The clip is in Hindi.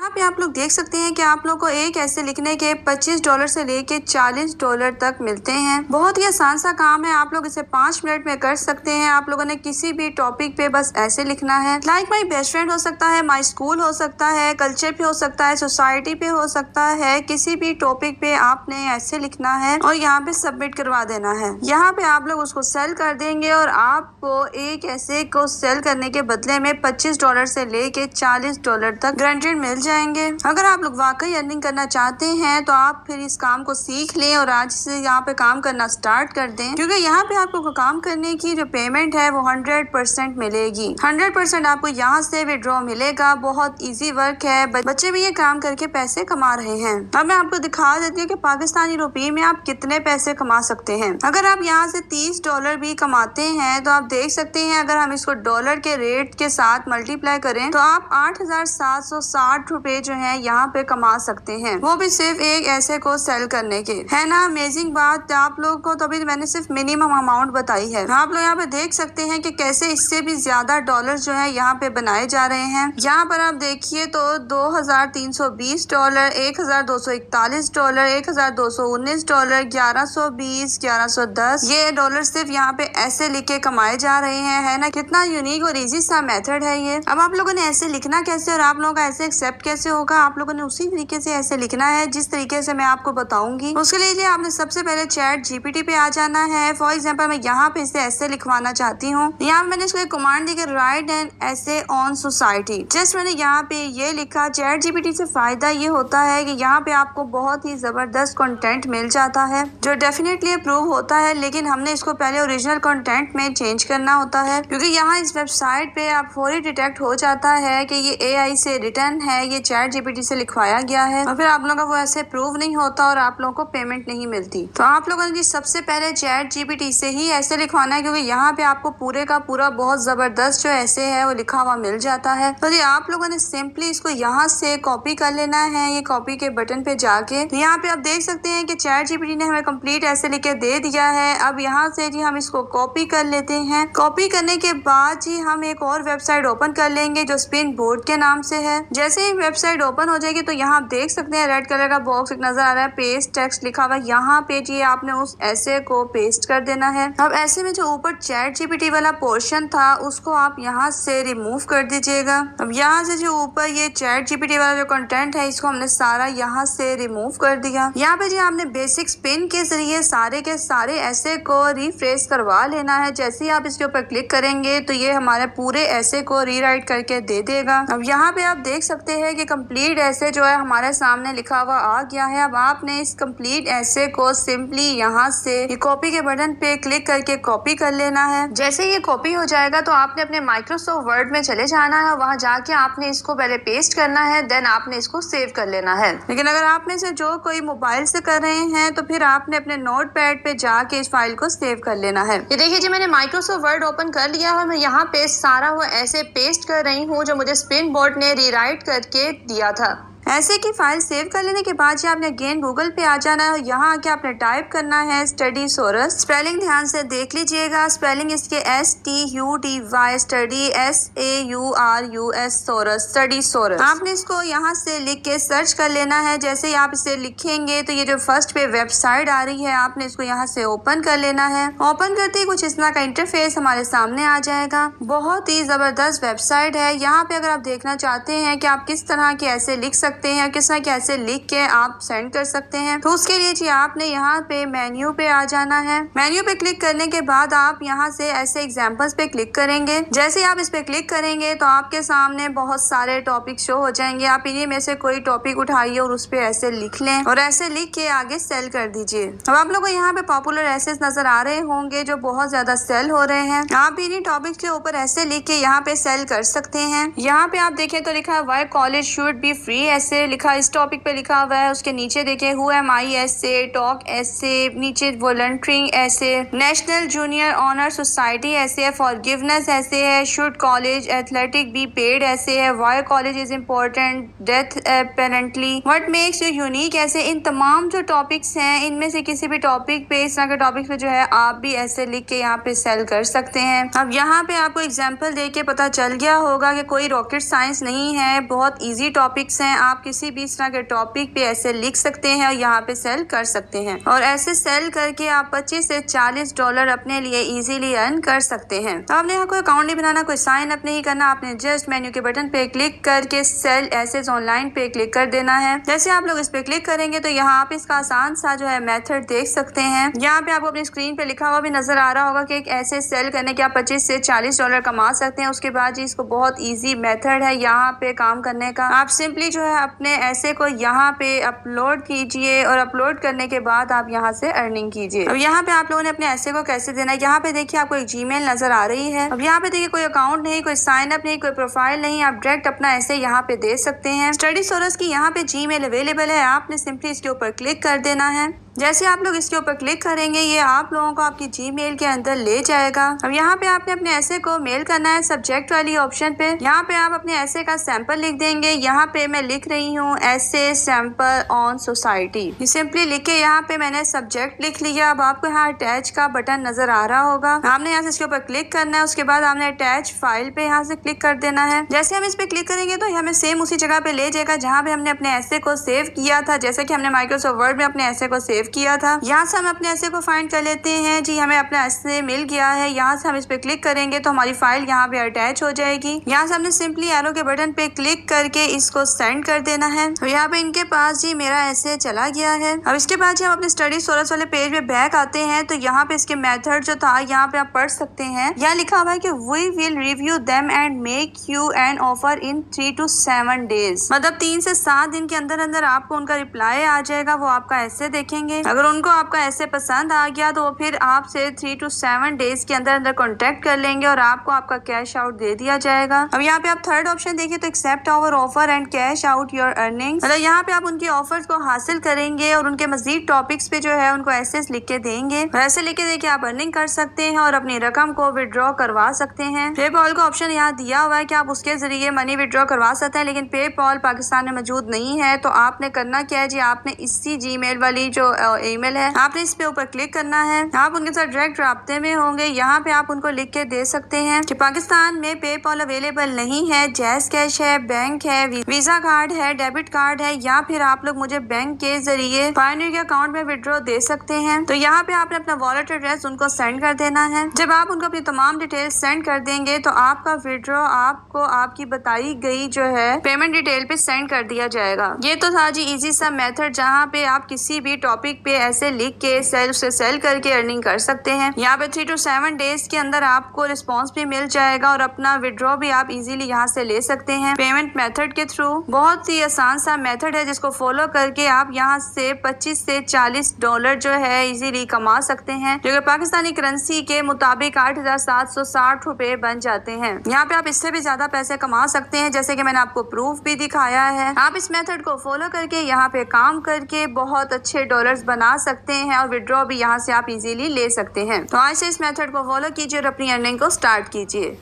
यहाँ पे आप लोग देख सकते हैं कि आप लोग को एक ऐसे लिखने के $25 से लेके $40 तक मिलते हैं। बहुत ही आसान सा काम है, आप लोग इसे 5 मिनट में कर सकते हैं। आप लोगों ने किसी भी टॉपिक पे बस ऐसे लिखना है। लाइक माई बेस्ट फ्रेंड हो सकता है, माई स्कूल हो सकता है, कल्चर पे हो सकता है, सोसाइटी पे हो सकता है, किसी भी टॉपिक पे आपने ऐसे लिखना है और यहाँ पे सबमिट करवा देना है। यहाँ पे आप लोग उसको सेल कर देंगे और आपको एक ऐसे को सेल करने के बदले में $25 से लेके $40 तक गारंटेड मिल जाएंगे। अगर आप लोग वाकई अर्निंग करना चाहते हैं तो आप फिर इस काम को सीख लें और आज से यहाँ पे काम करना स्टार्ट कर दें, क्योंकि यहाँ पे आपको काम करने की जो पेमेंट है वो 100% मिलेगी। 100% आपको यहाँ से विड्रॉ मिलेगा। बहुत इजी वर्क है, बच्चे भी ये काम करके पैसे कमा रहे हैं। अब मैं आपको दिखा देती हूँ कि पाकिस्तानी रुपये में आप कितने पैसे कमा सकते हैं। अगर आप यहाँ से $30 भी कमाते हैं तो आप देख सकते हैं, अगर हम इसको डॉलर के रेट के साथ मल्टीप्लाई करें तो आप 8,760 रुपए जो है यहाँ पे कमा सकते हैं, वो भी सिर्फ एक ऐसे को सेल करने के। है ना अमेजिंग बात। आप लोग को तो अभी मैंने सिर्फ मिनिमम अमाउंट बताई है। आप लोग यहाँ पे देख सकते हैं कि कैसे इससे भी ज्यादा डॉलर जो है यहाँ पे बनाए जा रहे हैं। यहाँ पर आप देखिए तो $2,320, $1,241, $1,219, 1120, 1110 ये डॉलर सिर्फ यहाँ पे ऐसे लिख के कमाए जा रहे हैं। है ना कितना यूनिक और इजी सा मेथड है ये। अब आप लोगों ने ऐसे लिखना कैसे और आप लोगों का ऐसे एक्सेप्ट कैसे होगा, आप लोगों ने उसी तरीके से ऐसे लिखना है जिस तरीके से मैं आपको बताऊंगी। उसके लिए आपने सबसे पहले चैट जीपीटी पे आ जाना है। फॉर एग्जाम्पल मैं यहाँ पे इसे ऐसे लिखवाना चाहती हूँ। यहाँ मैंने इसको एक कमांड दी कि राइट एन ऐसे ऑन सोसाइटी। जस्ट मैंने यहाँ पे ये लिखा। चैट जीपीटी से फायदा ये होता है कि यहाँ पे आपको बहुत ही जबरदस्त कंटेंट मिल जाता है जो डेफिनेटली अप्रूव होता है, लेकिन हमने इसको पहले ओरिजिनल कंटेंट में चेंज करना होता है, क्योंकि यहाँ इस वेबसाइट पे आप फौरी डिटेक्ट हो जाता है कि ये एआई से रिटर्न है, ये चैट जीपीटी से लिखवाया गया है और फिर आप लोगों का वो ऐसे प्रूव नहीं होता और आप लोगों को पेमेंट नहीं मिलती। तो आप लोगों ने सबसे पहले चैट जीपीटी से ही ऐसे लिखवाना है, क्योंकि यहाँ पे आपको पूरे का पूरा बहुत जबरदस्त जो ऐसे है वो लिखा हुआ मिल जाता है। तो ये आप लोगों ने सिंपली इसको यहाँ से कॉपी कर लेना है, ये कॉपी के बटन पे जाके। तो यहाँ पे आप देख सकते हैं कि चैट जीपीटी ने हमें कंप्लीट ऐसे लिख के दे दिया है। अब यहाँ से जी हम इसको कॉपी कर लेते हैं। कॉपी करने के बाद जी हम एक और वेबसाइट ओपन कर लेंगे जो स्पिन बोर्ड के नाम से है। जैसे ही वेबसाइट ओपन हो जाएगी तो यहाँ आप देख सकते हैं रेड कलर का बॉक्स एक नजर आ रहा है, पेस्ट टेक्स्ट लिखा हुआ है। यहाँ पे जी आपने उस ऐसे को पेस्ट कर देना है। अब ऐसे में जो ऊपर चैट जीपीटी वाला पोर्शन था उसको आप यहाँ से रिमूव कर दीजिएगा। अब यहाँ से जो ऊपर ये चैट जीपीटी वाला जो कंटेंट है इसको हमने सारा यहाँ से रिमूव कर दिया। यहाँ पे जी आपने बेसिक स्पिन के जरिए सारे के सारे ऐसे को रिफ्रेश करवा लेना है। जैसे ही आप इसके ऊपर क्लिक करेंगे तो ये हमारे पूरे ऐसे को रीराइट करके दे देगा। अब यहाँ पे आप देख सकते हैं कि कंप्लीट ऐसे जो है हमारे सामने लिखा हुआ आ गया है। अब आपने इस कंप्लीट ऐसे को सिंपली यहाँ से कॉपी के बटन पे क्लिक करके कॉपी कर लेना है। जैसे ये कॉपी हो जाएगा तो आपने अपने माइक्रोसॉफ्ट वर्ड में चले जाना है, वहां जाके आपने इसको पहले पेस्ट करना है, देन आपने इसको सेव कर लेना है। लेकिन अगर आप में से जो कोई मोबाइल से कर रहे हैं तो फिर आपने अपने नोटपैड पे जाके इस फाइल को सेव कर लेना है। ये देखिए जी मैंने माइक्रोसॉफ्ट वर्ड ओपन कर लिया है। मैं यहाँ पे सारा वो ऐसे पेस्ट कर रही हूँ जो मुझे स्पिन बोर्ड ने रीराइट करके दिया था। ऐसे की फाइल सेव कर लेने के बाद आपने अगेन गूगल पे आ जाना है। यहाँ आके आपने टाइप करना है स्टडीसोरस। स्पेलिंग ध्यान से देख लीजिएगा। स्पेलिंग इसके STUDY स्टडी SAURUS सोरस, स्टडीसोरस। आपने इसको यहाँ से लिख के सर्च कर लेना है। जैसे ही आप इसे लिखेंगे तो ये जो फर्स्ट पे वेबसाइट आ रही है आपने इसको यहाँ से ओपन कर लेना है। ओपन करते ही कुछ इस तरह का इंटरफेस हमारे सामने आ जाएगा। बहुत ही जबरदस्त वेबसाइट है। यहाँ पे अगर आप देखना चाहते हैं कि आप किस तरह के ऐसे लिख सकते हैं, किस तरह कैसे लिख के आप सेंड कर सकते हैं, तो उसके लिए जी आपने यहाँ पे मेन्यू पे आ जाना है। मेन्यू पे क्लिक करने के बाद आप यहाँ से ऐसे एग्जांपल्स पे क्लिक करेंगे। जैसे आप इस पे क्लिक करेंगे तो आपके सामने बहुत सारे टॉपिक शो हो जाएंगे। आप इन्हीं में से कोई टॉपिक उठाइए और उस पे ऐसे लिख लें और ऐसे लिख के आगे सेल कर दीजिए। अब आप लोगों को यहाँ पे पॉपुलर ऐसे नजर आ रहे होंगे जो बहुत ज्यादा सेल हो रहे हैं। आप इन्हीं टॉपिक के ऊपर ऐसे लिख के यहाँ पे सेल कर सकते हैं। यहाँ पे आप देखें तो लिखा है why college should be free ऐसे लिखा इस टॉपिक पे लिखा हुआ है। उसके नीचे देखें हु एम आई ऐसे, टॉक ऐसे, नीचे वॉलंटियरिंग ऐसे, नेशनल जूनियर ऑनर सोसाइटी ऐसे है, फॉरगिवनेस ऐसे है, should college athletic be paid ऐसे है, why college is important, death apparently, what makes you unique ऐसे। इन तमाम जो टॉपिक्स हैं इनमें से किसी भी टॉपिक पे इस तरह के टॉपिक पे जो है आप भी ऐसे लिख के यहाँ पे सेल कर सकते हैं। अब यहाँ पे आपको एग्जाम्पल दे के पता चल गया होगा कि कोई रॉकेट साइंस नहीं है, बहुत ईजी टॉपिक्स हैं। आप आप किसी भी इस तरह के टॉपिक पे ऐसे लिख सकते हैं और यहाँ पे सेल कर सकते हैं और ऐसे सेल करके आप 25 से 40 डॉलर अपने लिए इजीली अर्न कर सकते हैं। तो आपने यहाँ कोई अकाउंट नहीं बनाना, कोई साइन अप नहीं करना, आपने जस्ट मेन्यू के बटन पे क्लिक करके सेल एसेज ऑनलाइन पे क्लिक कर देना है। जैसे आप लोग इस पे क्लिक करेंगे तो यहाँ आप इसका आसान सा जो है मेथड देख सकते हैं। यहाँ पे आपको अपनी स्क्रीन पे लिखा हुआ भी नजर आ रहा होगा कि एक ऐसे सेल करने के आप 25 से 40 डॉलर कमा सकते हैं। उसके बाद जी इसको बहुत इजी मेथड है यहाँ पे काम करने का। आप सिंपली जो है अपने ऐसे को यहाँ पे अपलोड कीजिए और अपलोड करने के बाद आप यहाँ से अर्निंग कीजिए। अब यहाँ पे आप लोगों ने अपने ऐसे को कैसे देना है, यहाँ पे देखिए आपको एक जीमेल नजर आ रही है। अब यहाँ पे देखिए कोई अकाउंट नहीं, कोई साइन अप नहीं, कोई प्रोफाइल नहीं, आप डायरेक्ट अपना ऐसे यहाँ पे दे सकते हैं। स्टडी सोर्स की यहाँ पे जीमेल अवेलेबल है, आपने सिंपली इसके ऊपर क्लिक कर देना है। जैसे आप लोग इसके ऊपर क्लिक करेंगे ये आप लोगों को आपकी जीमेल के अंदर ले जाएगा। अब यहाँ पे आपने अपने ऐसे को मेल करना है सब्जेक्ट वाली ऑप्शन पे। यहाँ पे आप अपने ऐसे का सैंपल लिख देंगे। यहाँ पे मैं लिख रही हूँ ऐसे सैंपल ऑन सोसाइटी। सिंपली लिख के यहाँ पे मैंने सब्जेक्ट लिख लिया। अब आपको यहाँ अटैच का बटन नजर आ रहा होगा, आपने यहाँ से इसके ऊपर क्लिक करना है। उसके बाद आपने अटैच फाइल पे यहाँ से क्लिक कर देना है। जैसे हम इस पे क्लिक करेंगे तो हमें सेम उसी जगह पे ले जाएगा जहाँ पे हमने अपने ऐसे को सेव किया था। जैसे कि हमने माइक्रोसॉफ्ट वर्ड में अपने ऐसे को सेव किया था। यहाँ से हम अपने ऐसे को फाइंड कर लेते हैं। जी हमें अपना ऐसे मिल गया है। यहाँ से हम इस पे क्लिक करेंगे तो हमारी फाइल यहाँ पे अटैच हो जाएगी। यहाँ से हमने सिंपली एरो के बटन पे क्लिक करके इसको सेंड कर देना है। तो यहाँ पे इनके पास जी मेरा ऐसे चला गया है। अब इसके बाद जी हम अपने स्टडी सोर्स वाले पेज पे बैक आते हैं तो यहाँ पे इसके मेथड जो था यहाँ पे आप पढ़ सकते हैं। यहाँ लिखा हुआ है कि we will review them and make you an offer in 3 to 7 days. मतलब 3 से 7 दिन के अंदर अंदर आपको उनका रिप्लाई आ जाएगा। वो आपका ऐसे देखेंगे, अगर उनको आपका ऐसे पसंद आ गया तो फिर आपसे 3 to 7 डेज के अंदर अंदर कॉन्टेक्ट कर लेंगे और आपको आपका कैश आउट दे दिया जाएगा। अब यहाँ पे आप थर्ड ऑप्शन देखिए तो accept our offer and cash out your earnings. मतलब यहाँ पे आप उनके ऑफर्स को हासिल करेंगे और उनके मजीद टॉपिक्स पे जो है उनको ऐसे लिख के देंगे। ऐसे लिख के देके आप अर्निंग कर सकते हैं और अपनी रकम को विड्रॉ करवा सकते हैं। पेपॉल का ऑप्शन यहाँ दिया हुआ है कि आप उसके जरिए मनी विड्रॉ करवा सकते हैं, लेकिन पेपॉल पाकिस्तान में मौजूद नहीं है। तो आपने करना क्या है जी, आपने इसी जीमेल वाली जो ईमेल है आपने इस पे ऊपर क्लिक करना है। आप उनके साथ डायरेक्ट राब्ते में होंगे। यहाँ पे आप उनको लिख के दे सकते हैं कि पाकिस्तान में पेपॉल अवेलेबल नहीं है, जैज कैश है, बैंक है, वीजा कार्ड है, डेबिट कार्ड है, या फिर आप लोग मुझे बैंक के जरिए पायोनियर के अकाउंट में विड्रॉ दे सकते हैं। तो यहाँ पे आपने अपना वॉलेट एड्रेस उनको सेंड कर देना है। जब आप उनको अपनी तमाम डिटेल्स सेंड कर देंगे तो आपका विड्रॉ आपको आपकी बताई गई जो है पेमेंट डिटेल पे सेंड कर दिया जाएगा। ये तो था जी इजी सा मेथड जहाँ पे आप किसी भी टॉपिक पे ऐसे लिख के सेल करके अर्निंग कर सकते हैं। यहाँ पे 3 to 7 डेज के अंदर आपको रिस्पांस भी मिल जाएगा और अपना विड्रॉ भी आप इजीली यहाँ से ले सकते हैं पेमेंट मेथड के थ्रू। बहुत ही आसान सा मेथड है जिसको फॉलो करके आप यहाँ से 25 से 40 डॉलर जो है इजीली कमा सकते हैं, जो कि पाकिस्तानी करेंसी के मुताबिक 8,760 रुपए बन जाते हैं। यहाँ पे आप इससे भी ज्यादा पैसे कमा सकते हैं, जैसे कि मैंने आपको प्रूफ भी दिखाया है। आप इस मेथड को फॉलो करके यहाँ पे काम करके बहुत अच्छे डॉलर्स बना सकते हैं और विड्रॉ भी यहाँ से आप इजीली ले सकते हैं। तो आज से इस मेथड को फॉलो कीजिए और अपनी अर्निंग को स्टार्ट कीजिए।